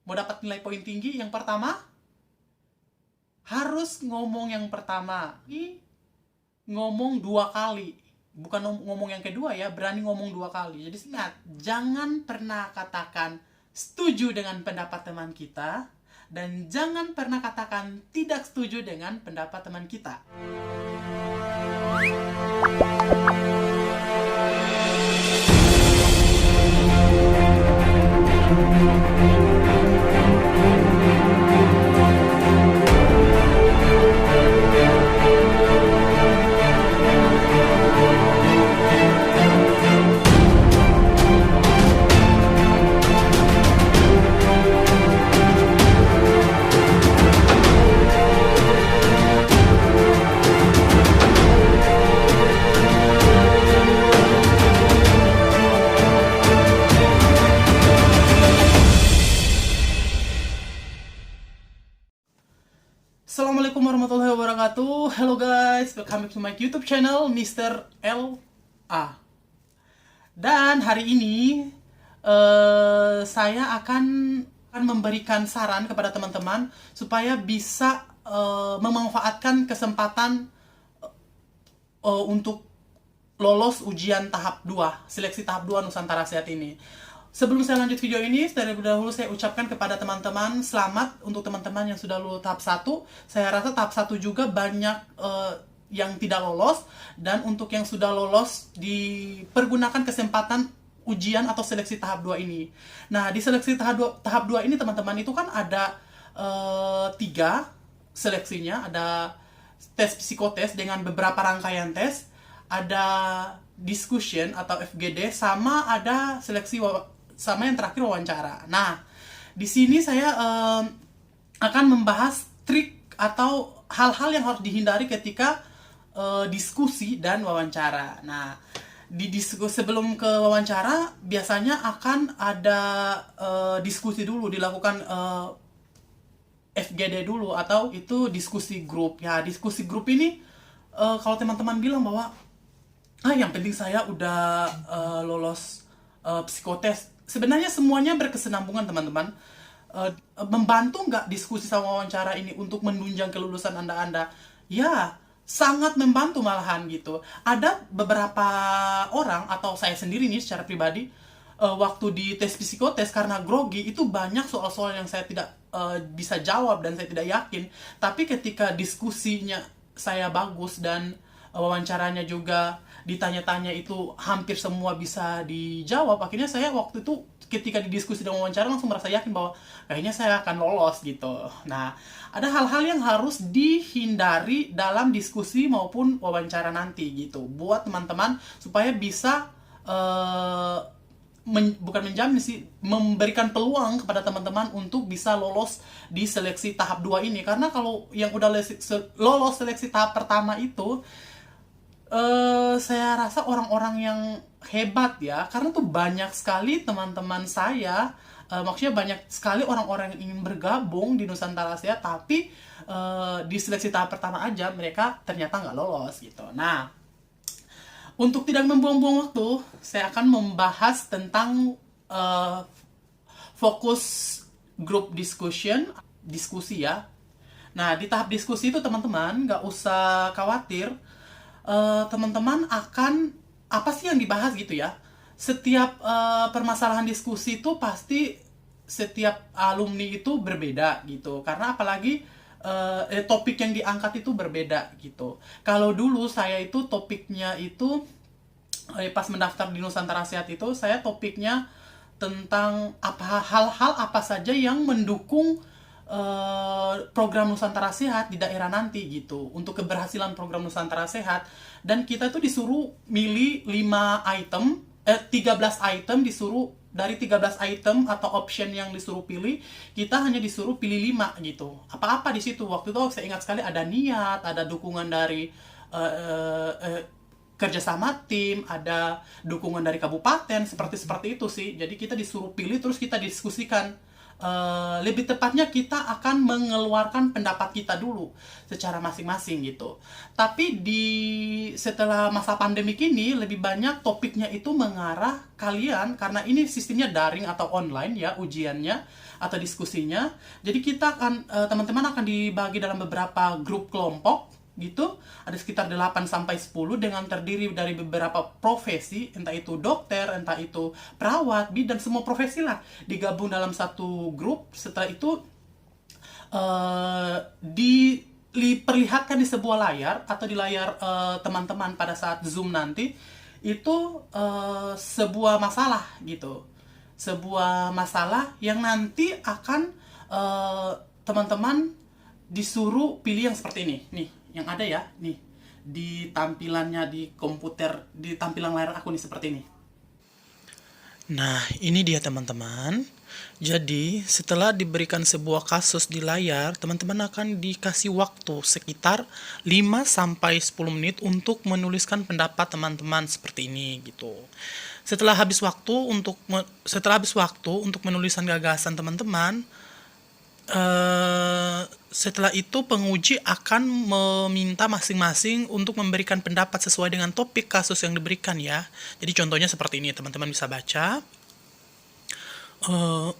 Mau dapat nilai poin tinggi, yang pertama harus ngomong yang pertama. Ini ngomong 2 kali. Bukan ngomong yang kedua ya, berani ngomong 2 kali. Jadi ingat, jangan pernah katakan setuju dengan pendapat teman kita, dan jangan pernah katakan tidak setuju dengan pendapat teman kita. Assalamualaikum warahmatullahi wabarakatuh. Hello guys, welcome back to my YouTube channel Mr. LA. Dan hari ini saya akan memberikan saran kepada teman-teman supaya bisa memanfaatkan kesempatan untuk lolos ujian tahap 2, seleksi tahap 2 Nusantara Sehat ini. Sebelum saya lanjut video ini, terlebih dahulu saya ucapkan kepada teman-teman selamat untuk teman-teman yang sudah lulus tahap 1. Saya rasa tahap 1 juga banyak yang tidak lolos, dan untuk yang sudah lolos dipergunakan kesempatan ujian atau seleksi tahap 2 ini. Nah, di seleksi tahap 2 ini teman-teman itu kan ada 3 seleksinya, ada tes psikotes dengan beberapa rangkaian tes, ada discussion atau FGD, sama ada seleksi sama yang terakhir wawancara. Nah, di sini saya akan membahas trik atau hal-hal yang harus dihindari ketika diskusi dan wawancara. Nah, di diskusi sebelum ke wawancara biasanya akan ada diskusi dulu, dilakukan FGD dulu, atau itu diskusi grup. Ya, diskusi grup ini kalau teman-teman bilang bahwa yang penting saya udah lolos psikotes, sebenarnya semuanya berkesinambungan teman-teman. Membantu nggak diskusi sama wawancara ini untuk menunjang kelulusan Anda? Ya, sangat membantu malahan gitu. Ada beberapa orang, atau saya sendiri nih secara pribadi, waktu di tes psikotes karena grogi itu banyak soal-soal yang saya tidak bisa jawab dan saya tidak yakin. Tapi ketika diskusinya saya bagus dan wawancaranya juga ditanya-tanya itu hampir semua bisa dijawab, akhirnya saya waktu itu ketika didiskusi dan wawancara langsung merasa yakin bahwa kayaknya saya akan lolos gitu. Nah, ada hal-hal yang harus dihindari dalam diskusi maupun wawancara nanti gitu, buat teman-teman supaya bisa bukan menjamin sih, memberikan peluang kepada teman-teman untuk bisa lolos di seleksi tahap 2 ini. Karena kalau yang udah lolos seleksi tahap pertama itu, saya rasa orang-orang yang hebat ya, karena tuh banyak sekali teman-teman saya, maksudnya banyak sekali orang-orang yang ingin bergabung di Nusantara Sehat, tapi di seleksi tahap pertama aja mereka ternyata nggak lolos gitu. Nah, untuk tidak membuang-buang waktu, saya akan membahas tentang fokus group discussion, diskusi ya. Nah, di tahap diskusi itu teman-teman nggak usah khawatir, teman-teman akan apa sih yang dibahas gitu ya. Setiap permasalahan diskusi itu pasti setiap alumni itu berbeda gitu, karena apalagi topik yang diangkat itu berbeda gitu. Kalau dulu saya itu topiknya itu pas mendaftar di Nusantara Sehat itu, saya topiknya tentang hal-hal apa saja yang mendukung program Nusantara Sehat di daerah nanti gitu, untuk keberhasilan program Nusantara Sehat. Dan kita tuh disuruh milih 13 item, disuruh dari 13 item atau option yang disuruh pilih, kita hanya disuruh pilih 5 gitu. Apa-apa di situ. Waktu itu saya ingat sekali ada niat, ada dukungan dari kerjasama tim, ada dukungan dari kabupaten, seperti itu sih. Jadi kita disuruh pilih, terus kita diskusikan lebih tepatnya kita akan mengeluarkan pendapat kita dulu secara masing-masing gitu. Tapi setelah masa pandemik ini lebih banyak topiknya itu mengarah kalian, karena ini sistemnya daring atau online ya ujiannya atau diskusinya. Jadi kita akan teman-teman akan dibagi dalam beberapa grup kelompok gitu, ada sekitar 8 sampai 10 dengan terdiri dari beberapa profesi, entah itu dokter, entah itu perawat, bidan, semua profesi lah digabung dalam satu grup. Setelah itu diperlihatkan di sebuah layar atau di layar teman-teman pada saat Zoom nanti itu sebuah masalah gitu. Sebuah masalah yang nanti akan teman-teman disuruh pilih yang seperti ini. Nih, yang ada ya, nih di tampilannya di komputer, di tampilan layar aku nih seperti ini. Nah, ini dia teman-teman. Jadi, setelah diberikan sebuah kasus di layar, teman-teman akan dikasih waktu sekitar 5 sampai 10 menit untuk menuliskan pendapat teman-teman seperti ini gitu. Setelah habis waktu untuk menuliskan gagasan teman-teman, setelah itu penguji akan meminta masing-masing untuk memberikan pendapat sesuai dengan topik kasus yang diberikan ya. Jadi contohnya seperti ini, teman-teman bisa baca. Eh,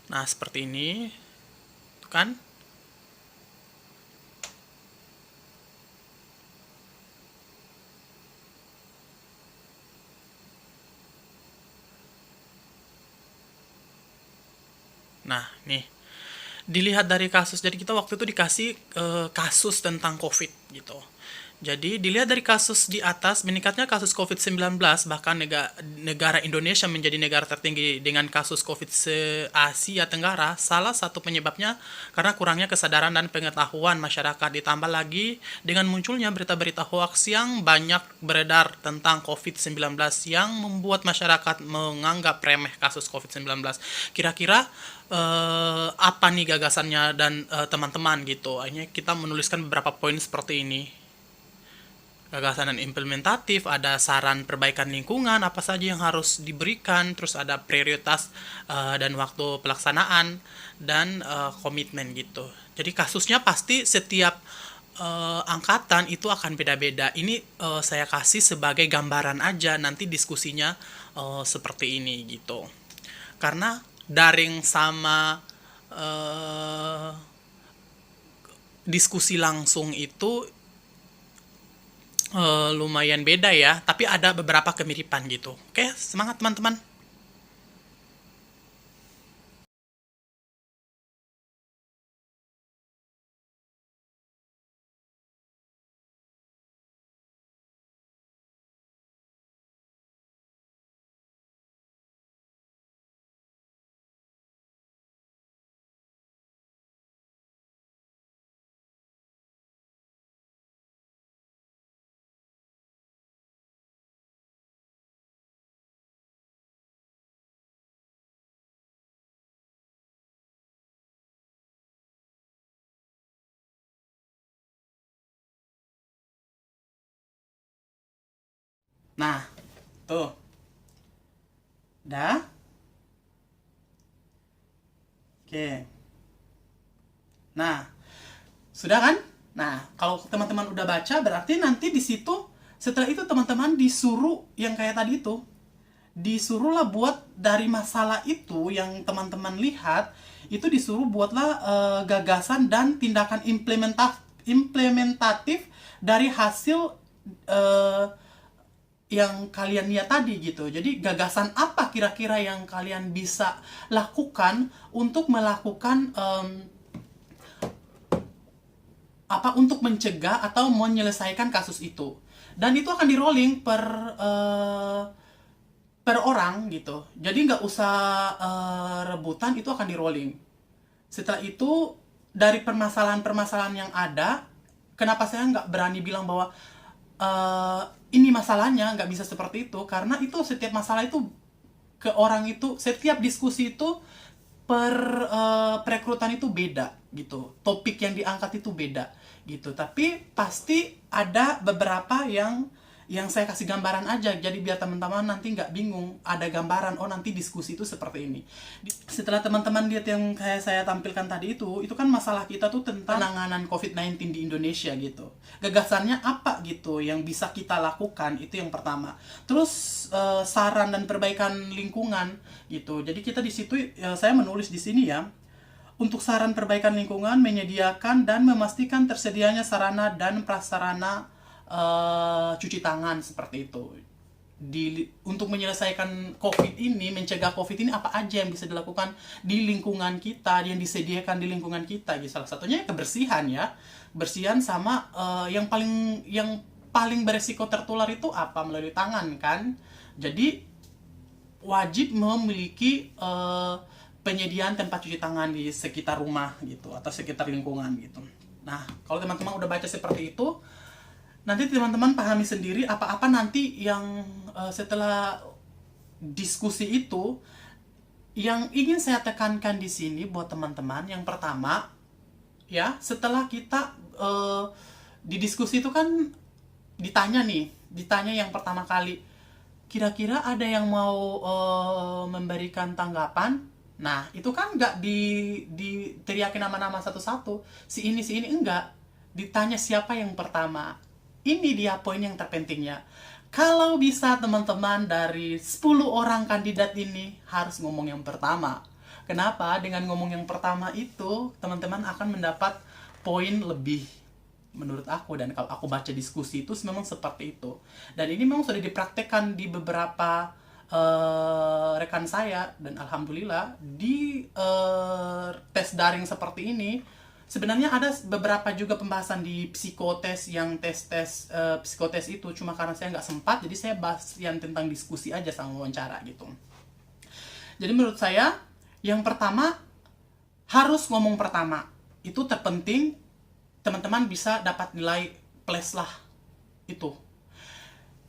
Nah, seperti ini. Tuh kan? Nah, nih. Dilihat dari kasus. Jadi kita waktu itu dikasih kasus tentang COVID gitu. Jadi dilihat dari kasus di atas, meningkatnya kasus COVID-19, bahkan negara Indonesia menjadi negara tertinggi dengan kasus COVID se-Asia Tenggara. Salah satu penyebabnya karena kurangnya kesadaran dan pengetahuan masyarakat, ditambah lagi dengan munculnya berita-berita hoaks yang banyak beredar tentang COVID-19 yang membuat masyarakat menganggap remeh kasus COVID-19. Kira-kira apa nih gagasannya dan teman-teman gitu. Akhirnya kita menuliskan beberapa poin seperti ini. Gagasan dan implementatif, ada saran perbaikan lingkungan, apa saja yang harus diberikan, terus ada prioritas dan waktu pelaksanaan, dan komitmen gitu. Jadi kasusnya pasti setiap angkatan itu akan beda-beda. Ini saya kasih sebagai gambaran aja, nanti diskusinya seperti ini gitu. Karena daring sama diskusi langsung itu lumayan beda ya, tapi ada beberapa kemiripan gitu. Oke, semangat teman-teman. Nah, tuh. Dah? Oke. Nah, sudah kan? Nah, kalau teman-teman udah baca, berarti nanti di situ setelah itu teman-teman disuruh yang kayak tadi itu. Disuruhlah buat dari masalah itu yang teman-teman lihat, itu disuruh buatlah gagasan dan tindakan implementatif dari hasil eh, yang kalian lihat tadi gitu. Jadi gagasan apa kira-kira yang kalian bisa lakukan untuk melakukan untuk mencegah atau menyelesaikan kasus itu. Dan itu akan di rolling per orang gitu. Jadi nggak usah rebutan, itu akan di rolling. Setelah itu dari permasalahan-permasalahan yang ada, kenapa saya nggak berani bilang bahwa ini masalahnya, nggak bisa seperti itu, karena itu setiap masalah itu ke orang itu, setiap diskusi itu perekrutan itu beda gitu, topik yang diangkat itu beda gitu. Tapi pasti ada beberapa yang yang saya kasih gambaran aja, jadi biar teman-teman nanti nggak bingung, ada gambaran, oh nanti diskusi itu seperti ini. Setelah teman-teman lihat yang kayak saya tampilkan tadi itu kan masalah kita tuh tentang penanganan COVID-19 di Indonesia gitu. Gagasannya apa gitu yang bisa kita lakukan, itu yang pertama. Terus saran dan perbaikan lingkungan gitu. Jadi kita di situ, saya menulis di sini ya, untuk saran perbaikan lingkungan, menyediakan dan memastikan tersedianya sarana dan prasarana cuci tangan seperti itu. Untuk menyelesaikan COVID ini, mencegah COVID ini, apa aja yang bisa dilakukan di lingkungan kita, yang disediakan di lingkungan kita. Salah satunya kebersihan ya, bersihan sama yang paling beresiko tertular itu apa, melalui tangan kan. Jadi wajib memiliki penyediaan tempat cuci tangan di sekitar rumah gitu, atau sekitar lingkungan gitu. Nah, kalau teman-teman udah baca seperti itu, nanti teman-teman pahami sendiri apa-apa nanti yang setelah diskusi itu yang ingin saya tekankan di sini buat teman-teman. Yang pertama, ya, setelah kita di diskusi itu kan ditanya yang pertama kali, kira-kira ada yang mau memberikan tanggapan? Nah, itu kan nggak diteriakin nama-nama satu-satu, si ini, enggak. Ditanya siapa yang pertama. Ini dia poin yang terpentingnya. Kalau bisa teman-teman dari 10 orang kandidat ini harus ngomong yang pertama. Kenapa? Dengan ngomong yang pertama itu, teman-teman akan mendapat poin lebih, menurut aku. Dan kalau aku baca diskusi itu memang seperti itu. Dan ini memang sudah dipraktekkan di beberapa rekan saya. Dan alhamdulillah di tes daring seperti ini, sebenarnya ada beberapa juga pembahasan di psikotes, yang tes psikotes itu. Cuma karena saya nggak sempat, jadi saya bahas yang tentang diskusi aja sama wawancara gitu. Jadi menurut saya, yang pertama, harus ngomong pertama. Itu terpenting, teman-teman bisa dapat nilai plus lah. Itu.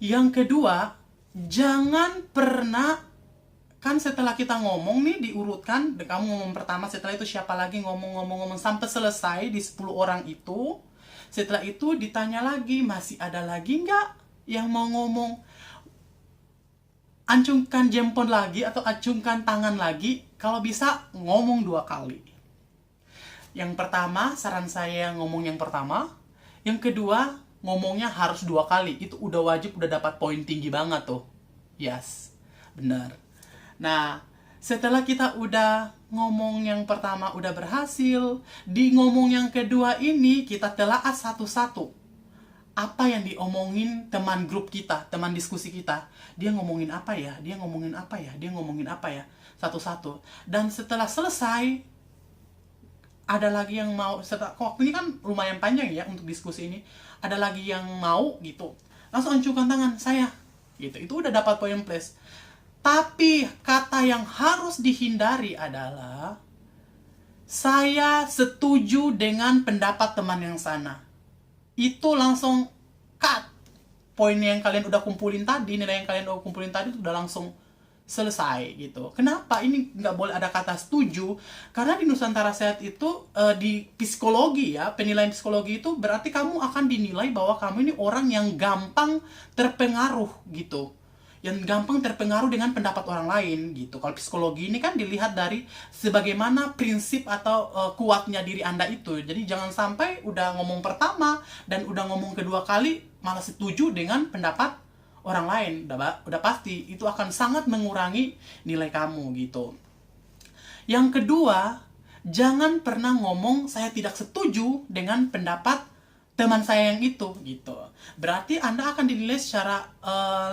Yang kedua, jangan pernah, kan setelah kita ngomong nih, diurutkan, kamu ngomong pertama, setelah itu siapa lagi, ngomong sampai selesai di 10 orang itu. Setelah itu ditanya lagi, masih ada lagi nggak yang mau ngomong? Acungkan jempol lagi atau acungkan tangan lagi, kalau bisa ngomong 2 kali. Yang pertama, saran saya ngomong yang pertama. Yang kedua, ngomongnya harus 2 kali. Itu udah wajib, udah dapat poin tinggi banget tuh. Yes, benar. Nah, setelah kita udah ngomong yang pertama udah berhasil, di ngomong yang kedua ini kita telaah satu-satu. Apa yang diomongin teman grup kita, teman diskusi kita. Dia ngomongin apa ya? Dia ngomongin apa ya? Dia ngomongin apa ya? Satu-satu. Dan setelah selesai, ada lagi yang mau, waktu ini kan lumayan panjang ya untuk diskusi ini. Ada lagi yang mau gitu, langsung ancungkan tangan, saya. Gitu. Itu udah dapat poin plus. Tapi kata yang harus dihindari adalah, saya setuju dengan pendapat teman yang sana. Itu langsung cut. Poin yang kalian udah kumpulin tadi, nilai yang kalian udah kumpulin tadi itu udah langsung selesai gitu. Kenapa ini nggak boleh ada kata setuju? Karena di Nusantara Sehat itu, di psikologi ya, penilaian psikologi itu berarti kamu akan dinilai bahwa kamu ini orang yang gampang terpengaruh gitu, yang gampang terpengaruh dengan pendapat orang lain gitu. Kalau psikologi ini kan dilihat dari sebagaimana prinsip atau kuatnya diri Anda itu. Jadi jangan sampai udah ngomong pertama dan udah ngomong kedua kali malah setuju dengan pendapat orang lain. Udah pasti itu akan sangat mengurangi nilai kamu gitu. Yang kedua, jangan pernah ngomong saya tidak setuju dengan pendapat teman saya yang itu gitu. Berarti Anda akan dinilai secara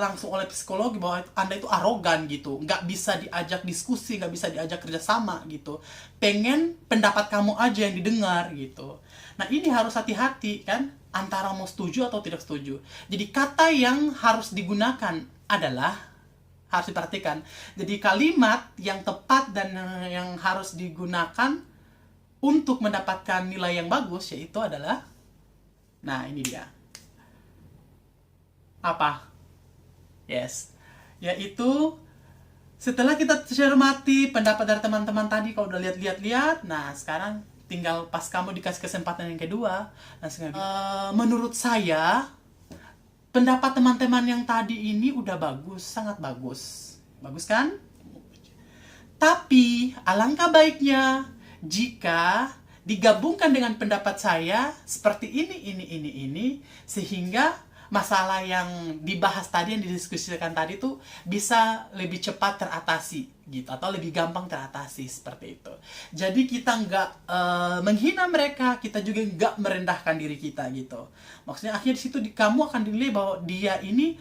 langsung oleh psikologi bahwa Anda itu arogan gitu, nggak bisa diajak diskusi, nggak bisa diajak kerjasama gitu. Pengen pendapat kamu aja yang didengar gitu. Nah, ini harus hati-hati kan, antara mau setuju atau tidak setuju. Jadi kata yang harus digunakan adalah, harus diperhatikan. Jadi kalimat yang tepat dan yang harus digunakan untuk mendapatkan nilai yang bagus yaitu adalah, nah ini dia. Apa? Yes. Yaitu, setelah kita cermati pendapat dari teman-teman tadi, kalau udah lihat-lihat, nah sekarang tinggal pas kamu dikasih kesempatan yang kedua, menurut saya pendapat teman-teman yang tadi ini udah bagus, sangat bagus. Bagus kan? Tapi alangkah baiknya jika digabungkan dengan pendapat saya seperti ini, sehingga masalah yang dibahas tadi, yang didiskusikan tadi tuh bisa lebih cepat teratasi gitu, atau lebih gampang teratasi seperti itu. Jadi kita nggak menghina mereka, kita juga nggak merendahkan diri kita gitu. Maksudnya akhirnya di situ kamu akan dinilai bahwa dia ini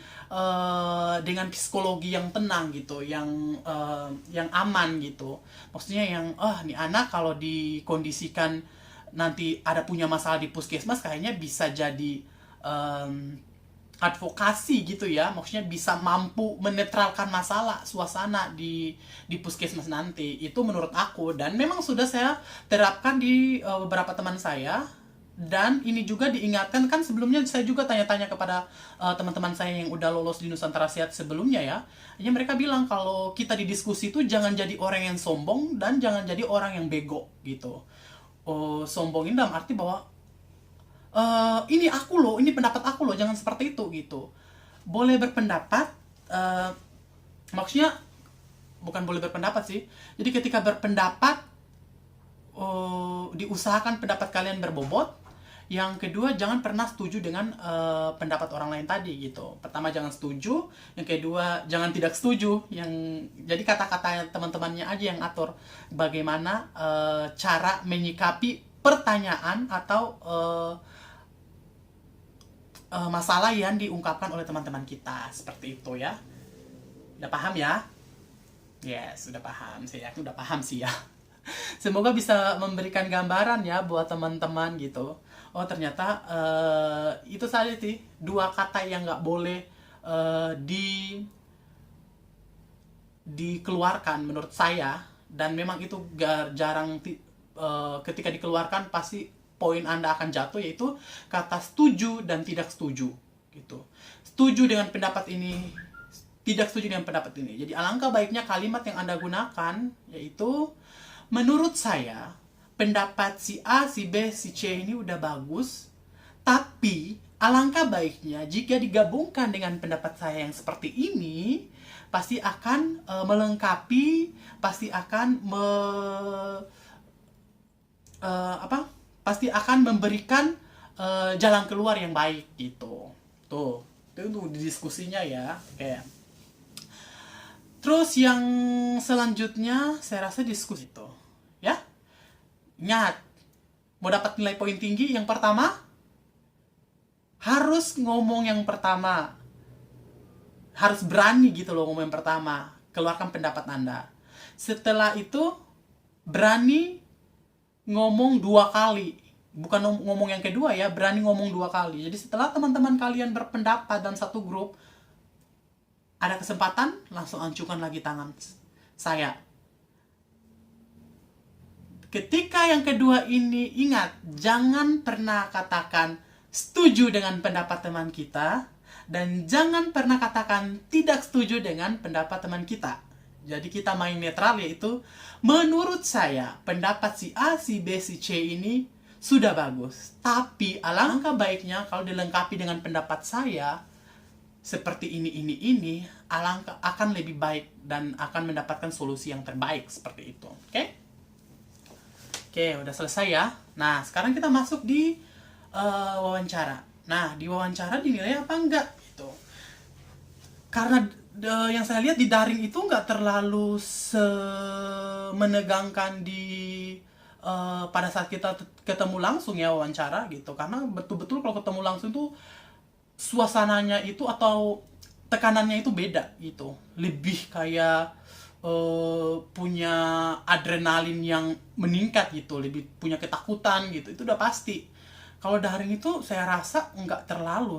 dengan psikologi yang tenang gitu, yang aman gitu. Maksudnya yang nih anak kalau dikondisikan nanti ada punya masalah di puskesmas kayaknya bisa jadi advokasi gitu ya, maksudnya bisa mampu menetralkan masalah suasana di puskesmas nanti. Itu menurut aku, dan memang sudah saya terapkan di beberapa teman saya. Dan ini juga diingatkan, kan sebelumnya saya juga tanya-tanya kepada teman-teman saya yang udah lolos di Nusantara Sehat sebelumnya ya. Ya mereka bilang kalau kita di diskusi itu jangan jadi orang yang sombong dan jangan jadi orang yang bego gitu. Sombong ini dalam arti bahwa ini aku loh, ini pendapat aku loh, jangan seperti itu gitu. Boleh berpendapat, maksudnya bukan boleh berpendapat sih. Jadi ketika berpendapat, diusahakan pendapat kalian berbobot. Yang kedua, jangan pernah setuju dengan pendapat orang lain tadi gitu. Pertama, jangan setuju. Yang kedua, jangan tidak setuju. Jadi kata-kata teman-temannya aja yang atur bagaimana cara menyikapi pertanyaan atau masalah yang diungkapkan oleh teman-teman kita, seperti itu ya. Udah paham ya? Yes, udah paham. Saya yakin udah paham sih ya. Semoga bisa memberikan gambaran ya buat teman-teman gitu. Oh ternyata itu saja sih 2 kata yang nggak boleh dikeluarkan menurut saya, dan memang itu jarang ketika dikeluarkan pasti poin Anda akan jatuh, yaitu kata setuju dan tidak setuju gitu. Setuju dengan pendapat ini, tidak setuju dengan pendapat ini. Jadi alangkah baiknya kalimat yang Anda gunakan yaitu, menurut saya pendapat si A, si B, si C ini udah bagus, tapi alangkah baiknya jika digabungkan dengan pendapat saya yang seperti ini, pasti akan melengkapi, pasti akan pasti akan memberikan jalan keluar yang baik gitu. Tuh, itu diskusinya ya. Oke. Terus yang selanjutnya saya rasa diskusi itu. Ya. Ingat, mau dapat nilai poin tinggi, yang pertama harus ngomong yang pertama. Harus berani gitu loh ngomong yang pertama. Keluarkan pendapat Anda. Setelah itu berani ngomong 2 kali, bukan ngomong yang kedua ya, berani ngomong 2 kali. Jadi setelah teman-teman kalian berpendapat dan satu grup, ada kesempatan, langsung ancungkan lagi tangan saya. Ketika yang kedua ini, ingat, jangan pernah katakan setuju dengan pendapat teman kita, dan jangan pernah katakan tidak setuju dengan pendapat teman kita. Jadi kita main netral, yaitu menurut saya pendapat si A, si B, si C ini sudah bagus. Tapi alangkah baiknya kalau dilengkapi dengan pendapat saya seperti ini, alangkah akan lebih baik dan akan mendapatkan solusi yang terbaik seperti itu. Oke? Oke, udah selesai ya. Nah, sekarang kita masuk di wawancara. Nah, di wawancara dinilai apa enggak gitu. Karena yang saya lihat di daring itu nggak terlalu menegangkan pada saat kita ketemu langsung ya wawancara gitu, karena betul-betul kalau ketemu langsung tuh suasananya itu atau tekanannya itu beda gitu, lebih kayak punya adrenalin yang meningkat gitu, lebih punya ketakutan gitu, itu udah pasti. Kalau daring itu saya rasa nggak terlalu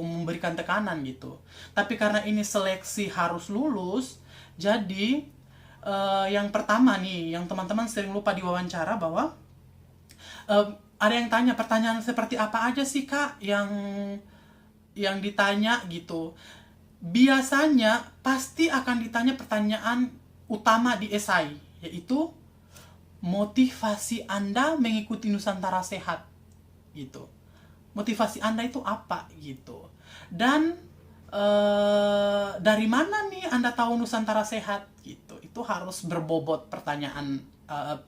memberikan tekanan gitu. Tapi karena ini seleksi harus lulus, jadi yang pertama nih, yang teman-teman sering lupa di wawancara bahwa ada yang tanya pertanyaan seperti apa aja sih Kak yang ditanya gitu. Biasanya pasti akan ditanya pertanyaan utama di esai, yaitu motivasi Anda mengikuti Nusantara Sehat gitu. Motivasi Anda itu apa gitu. Dan dari mana nih Anda tahu Nusantara sehat gitu? Itu harus berbobot pertanyaan,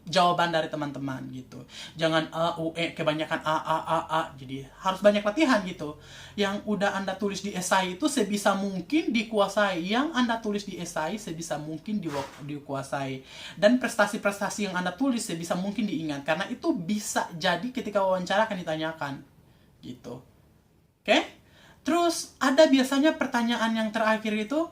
jawaban dari teman-teman gitu. Jangan a u e kebanyakan a. Jadi harus banyak latihan gitu. Yang udah Anda tulis di esai itu sebisa mungkin dikuasai. Yang Anda tulis di esai sebisa mungkin dikuasai. Dan prestasi-prestasi yang Anda tulis sebisa mungkin diingat, karena itu bisa jadi ketika wawancara akan ditanyakan gitu. Oke? Terus ada biasanya pertanyaan yang terakhir itu,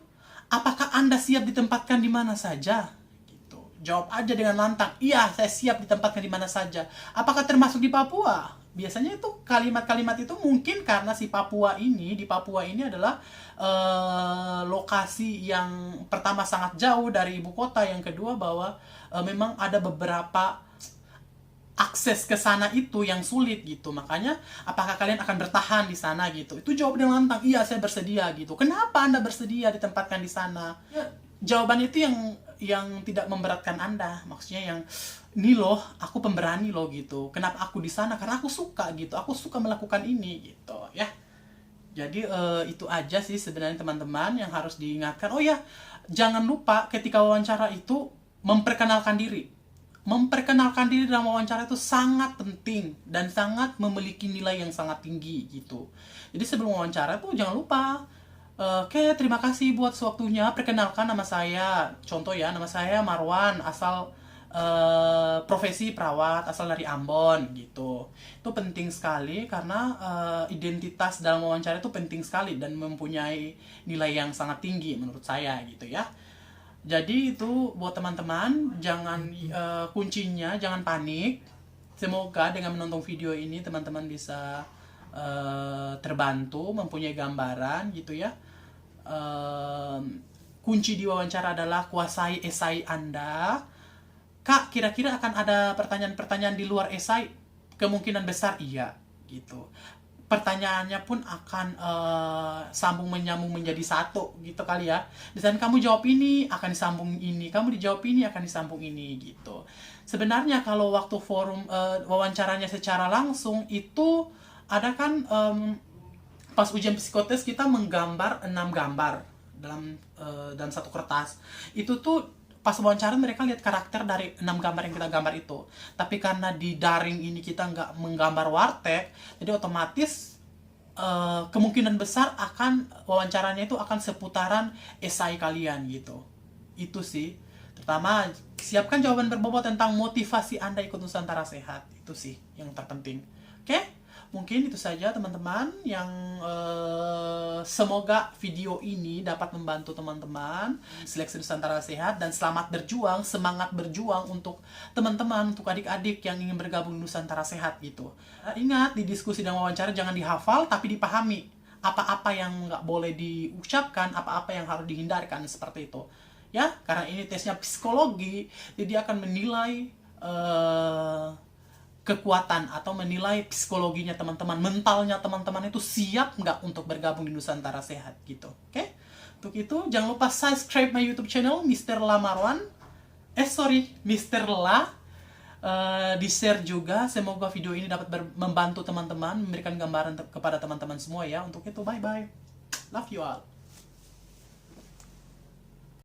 apakah Anda siap ditempatkan di mana saja? Gitu. Jawab aja dengan lantang, iya saya siap ditempatkan di mana saja. Apakah termasuk di Papua? Biasanya itu kalimat-kalimat itu mungkin karena di Papua ini adalah lokasi yang pertama sangat jauh dari ibu kota, yang kedua bahwa memang ada beberapa akses ke sana itu yang sulit gitu. Makanya apakah kalian akan bertahan di sana gitu? Itu jawab dengan lantang, iya saya bersedia gitu. Kenapa Anda bersedia ditempatkan di sana? Ya, jawaban itu yang tidak memberatkan Anda. Maksudnya yang ini loh, aku pemberani loh gitu. Kenapa aku di sana? Karena aku suka gitu. Aku suka melakukan ini gitu ya. Jadi itu aja sih sebenarnya teman-teman yang harus diingatkan. Oh ya, jangan lupa ketika wawancara itu memperkenalkan diri. Memperkenalkan diri dalam wawancara itu sangat penting dan sangat memiliki nilai yang sangat tinggi gitu. Jadi sebelum wawancara tuh jangan lupa, oke, terima kasih buat waktunya, perkenalkan nama saya. Contoh ya, nama saya Marwan, asal profesi perawat, asal dari Ambon gitu. Itu penting sekali karena identitas dalam wawancara itu penting sekali dan mempunyai nilai yang sangat tinggi menurut saya gitu ya. Jadi itu buat teman-teman, jangan kuncinya jangan panik. Semoga dengan menonton video ini teman-teman bisa terbantu, mempunyai gambaran gitu ya. Kunci di wawancara adalah kuasai esai Anda. Kak, kira-kira akan ada pertanyaan-pertanyaan di luar esai? Kemungkinan besar iya gitu. Pertanyaannya pun akan sambung menyambung menjadi satu gitu kali ya. Misalnya kamu jawab ini akan disambung ini, kamu dijawab ini akan disambung ini gitu. Sebenarnya kalau waktu forum wawancaranya secara langsung itu ada kan pas ujian psikotes kita menggambar 6 gambar dalam satu kertas. Itu tuh pas wawancara mereka lihat karakter dari 6 gambar yang kita gambar itu. Tapi karena di daring ini kita nggak menggambar wartek, jadi otomatis kemungkinan besar akan wawancaranya itu akan seputaran esai kalian gitu. Itu sih. Pertama, siapkan jawaban berbobot tentang motivasi Anda ikut Nusantara Sehat. Itu sih yang terpenting. Oke? Mungkin itu saja teman-teman yang semoga video ini dapat membantu teman-teman seleksi Nusantara Sehat, dan selamat berjuang, semangat berjuang untuk teman-teman, untuk adik-adik yang ingin bergabung di Nusantara Sehat gitu. Ingat, di diskusi dan wawancara jangan dihafal tapi dipahami. Apa-apa yang nggak boleh diucapkan, apa-apa yang harus dihindarkan, seperti itu. Ya, karena ini tesnya psikologi, jadi dia akan menilai kekuatan atau menilai psikologinya teman-teman, mentalnya teman-teman itu siap nggak untuk bergabung di Nusantara Sehat gitu. Oke? Untuk itu jangan lupa subscribe my YouTube channel Mr. La Marwan. Mr. La. Di-share juga, semoga video ini dapat membantu teman-teman, memberikan gambaran kepada teman-teman semua ya. Untuk itu bye-bye. Love you all.